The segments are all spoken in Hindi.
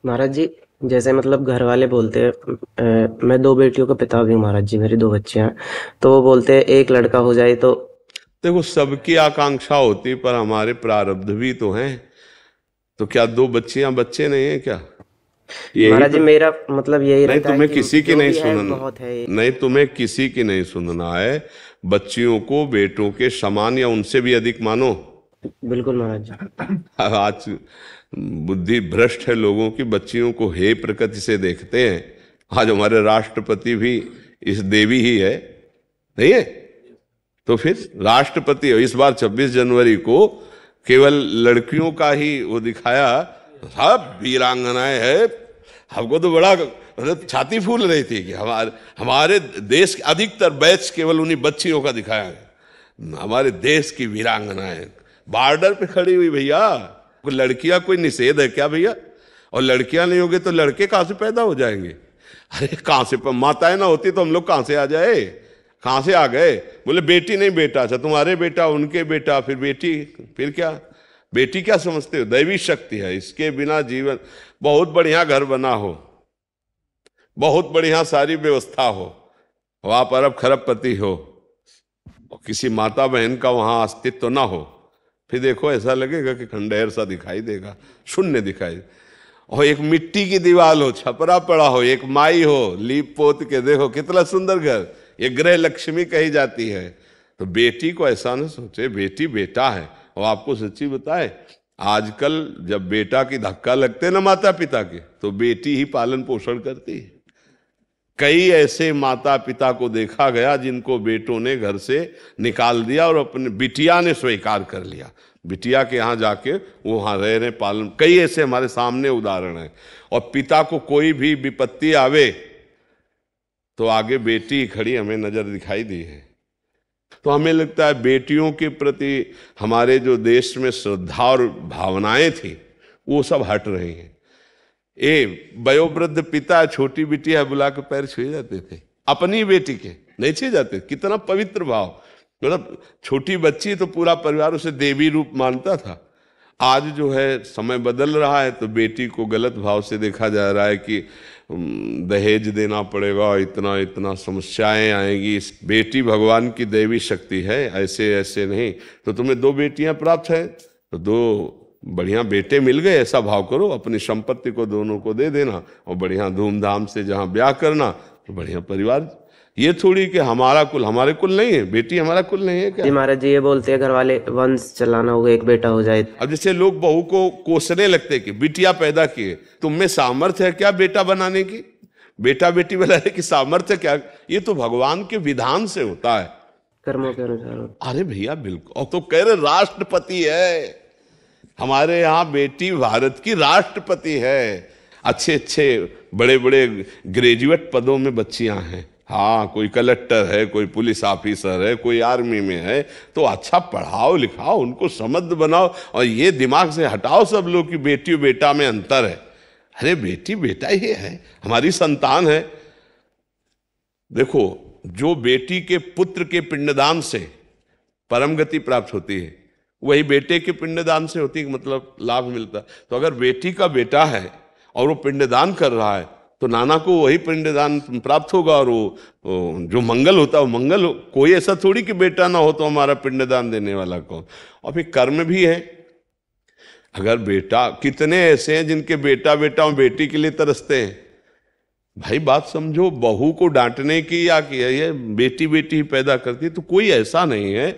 महाराज जी, जैसे मतलब घर वाले बोलते हैं, मैं दो बेटियों का पिता भी हूँ महाराज जी, मेरी दो बच्चियां हैं। तो वो बोलते हैं एक लड़का हो जाए तो। देखो, सबकी आकांक्षा होती, पर हमारे प्रारब्ध भी तो हैं। तो क्या दो बच्चियां बच्चे नहीं है क्या? यही महाराज जी, तो। मेरा मतलब यही नहीं, रहता है तुम्हें कि किसी की जो नहीं भी है सुनना। बहुत है ये। नहीं, तुम्हें किसी की नहीं सुनना है। बच्चियों को बेटों के समान या उनसे भी अधिक मानो। बिल्कुल महाराज जी। आज बुद्धि भ्रष्ट है लोगों की, बच्चियों को हे प्रकृति से देखते हैं। आज हमारे राष्ट्रपति भी इस देवी ही है, नहीं है? तो फिर राष्ट्रपति इस बार 26 जनवरी को केवल लड़कियों का ही वो दिखाया। सब वीरांगनाएं हैं। हमको तो बड़ा मतलब छाती फूल रही थी कि हमारे हमारे देश के अधिकतर बैच केवल उन्हीं बच्चियों का दिखाया है। हमारे देश की वीरांगनाएं बॉर्डर पे खड़ी हुई भैया। लड़कियां कोई निषेध है क्या भैया? और लड़कियां नहीं होगी तो लड़के कहां से पैदा हो जाएंगे? अरे कहां से माताएं ना होती तो हम लोग कहां से आ जाए? कहां से आ गए? बोले बेटी नहीं बेटा। अच्छा, तुम्हारे बेटा उनके बेटा फिर बेटी, फिर क्या? बेटी क्या समझते हो? दैवी शक्ति है, इसके बिना जीवन। बहुत बढ़िया घर बना हो, बहुत बढ़िया सारी व्यवस्था हो, और आप अरब खरबपति हो, और किसी माता बहन का वहां अस्तित्व ना हो, फिर देखो ऐसा लगेगा कि खंडहर सा दिखाई देगा, शून्य दिखाई। और एक मिट्टी की दीवार हो, छपरा पड़ा हो, एक माई हो लीप पोत के, देखो कितना सुंदर घर। ये गृह लक्ष्मी कही जाती है। तो बेटी को ऐसा ना सोचे, बेटी बेटा है। और आपको सच्ची बताए, आजकल जब बेटा की धक्का लगते हैं ना माता पिता के, तो बेटी ही पालन पोषण करती है। कई ऐसे माता पिता को देखा गया जिनको बेटों ने घर से निकाल दिया और अपने बिटिया ने स्वीकार कर लिया। बिटिया के यहाँ जाके वो वहाँ रह रहे पालन। कई ऐसे हमारे सामने उदाहरण हैं। और पिता को कोई भी विपत्ति आवे तो आगे बेटी खड़ी हमें नजर दिखाई दी है। तो हमें लगता है बेटियों के प्रति हमारे जो देश में श्रद्धा और भावनाएं थी, वो सब हट रही हैं। वयोवृद्ध पिता छोटी बिटिया बुला के पैर छुए जाते थे, अपनी बेटी के नहीं छुए जाते। कितना पवित्र भाव! मतलब छोटी बच्ची तो पूरा परिवार उसे देवी रूप मानता था। आज जो है समय बदल रहा है, तो बेटी को गलत भाव से देखा जा रहा है कि दहेज देना पड़ेगा, इतना इतना समस्याएं आएंगी। इस बेटी भगवान की देवी शक्ति है, ऐसे ऐसे नहीं। तो तुम्हें दो बेटियां प्राप्त है तो दो बढ़िया बेटे मिल गए, ऐसा भाव करो। अपनी संपत्ति को दोनों को दे देना और बढ़िया धूमधाम से जहां ब्याह करना, तो बढ़िया परिवार। ये थोड़ी कि हमारा कुल हमारे कुल नहीं है, बेटी हमारा कुल नहीं है जी क्या? महाराज जी, ये बोलते हैं घर वाले वंश चलाना होगा, एक बेटा हो जाए। अब जैसे लोग बहू को कोसने लगते कि बिटिया पैदा किए, तुम में सामर्थ्य है क्या बेटा बनाने की? बेटा बेटी बनाने की सामर्थ्य क्या? ये तो भगवान के विधान से होता है। कर्मों के अनुसार होता अरे भैया बिल्कुल। और तो कह रहे राष्ट्रपति है हमारे यहाँ, बेटी भारत की राष्ट्रपति है। अच्छे अच्छे बड़े बड़े ग्रेजुएट पदों में बच्चियां हैं। हाँ, कोई कलेक्टर है, कोई पुलिस ऑफिसर है, कोई आर्मी में है। तो अच्छा पढ़ाओ लिखाओ, उनको समृद्ध बनाओ, और ये दिमाग से हटाओ सब लोग कि बेटी और बेटा में अंतर है। अरे बेटी बेटा ही है, हमारी संतान है। देखो, जो बेटी के पुत्र के पिंडदान से परम गति प्राप्त होती है, वही बेटे के पिंडदान से होती है, मतलब लाभ मिलता है। तो अगर बेटी का बेटा है और वो पिंडदान कर रहा है, तो नाना को वही पिंडदान प्राप्त होगा। और वो जो मंगल होता है वो मंगल हो। कोई ऐसा थोड़ी कि बेटा ना हो तो हमारा पिंडदान देने वाला कौन? और फिर कर्म भी है। अगर बेटा, कितने ऐसे हैं जिनके बेटा बेटा और बेटी के लिए तरसते हैं। भाई बात समझो, बहू को डांटने की या कि ये बेटी बेटी ही पैदा करती है, तो कोई ऐसा नहीं है।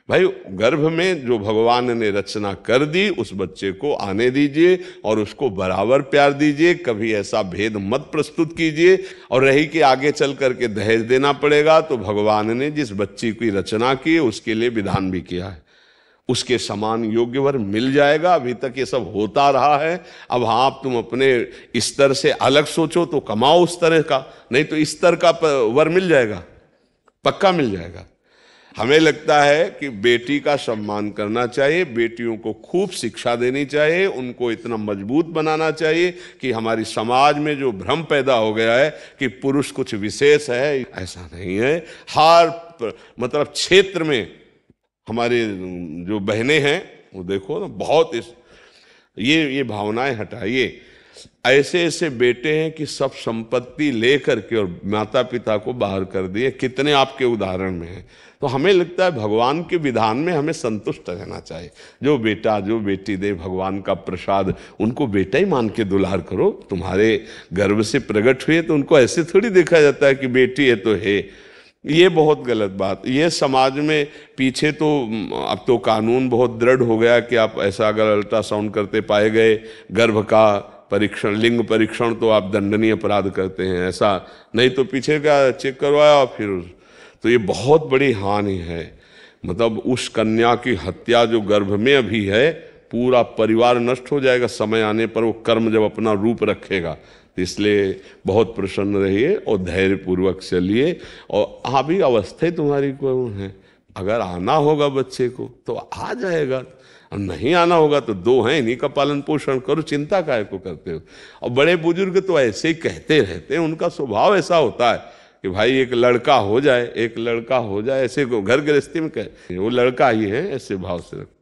भाई गर्भ में जो भगवान ने रचना कर दी, उस बच्चे को आने दीजिए और उसको बराबर प्यार दीजिए। कभी ऐसा भेद मत प्रस्तुत कीजिए। और रही कि आगे चल करके दहेज देना पड़ेगा, तो भगवान ने जिस बच्ची की रचना की उसके लिए विधान भी किया है, उसके समान योग्य वर मिल जाएगा। अभी तक ये सब होता रहा है। अब हाँ, तुम अपने स्तर से अलग सोचो तो कमाओ उस तरह का, नहीं तो इस स्तर का वर मिल जाएगा, पक्का मिल जाएगा। हमें लगता है कि बेटी का सम्मान करना चाहिए, बेटियों को खूब शिक्षा देनी चाहिए, उनको इतना मजबूत बनाना चाहिए कि हमारी समाज में जो भ्रम पैदा हो गया है कि पुरुष कुछ विशेष है, ऐसा नहीं है। हर मतलब क्षेत्र में हमारे जो बहनें हैं, वो देखो ना, बहुत ये भावनाएं हटाइए। ऐसे ऐसे बेटे हैं कि सब संपत्ति लेकर के और माता पिता को बाहर कर दिए। कितने आपके उदाहरण में हैं। तो हमें लगता है भगवान के विधान में हमें संतुष्ट रहना चाहिए। जो बेटा जो बेटी दे भगवान का प्रसाद, उनको बेटा ही मान के दुलार करो। तुम्हारे गर्भ से प्रकट हुए तो उनको ऐसे थोड़ी देखा जाता है कि बेटी है तो है। ये बहुत गलत बात। ये समाज में पीछे तो अब तो कानून बहुत दृढ़ हो गया कि आप ऐसा अगर अल्ट्रासाउंड करते पाए गए गर्भ का परीक्षण, लिंग परीक्षण, तो आप दंडनीय अपराध करते हैं। ऐसा नहीं तो पीछे का चेक करवाया फिर, तो ये बहुत बड़ी हानि है। मतलब उस कन्या की हत्या जो गर्भ में अभी है, पूरा परिवार नष्ट हो जाएगा समय आने पर, वो कर्म जब अपना रूप रखेगा। तो इसलिए बहुत प्रसन्न रहिए और धैर्य पूर्वक चलिए। और अभी अवस्था तुम्हारी को है, अगर आना होगा बच्चे को तो आ जाएगा, और नहीं आना होगा तो दो हैं, इन्हीं का पालन पोषण करो, चिंता काहे को करते हो। और बड़े बुजुर्ग तो ऐसे ही कहते रहते हैं, उनका स्वभाव ऐसा होता है कि भाई एक लड़का हो जाए, एक लड़का हो जाए, ऐसे घर गृहस्थी में कहे वो लड़का ही है, ऐसे भाव से रखते।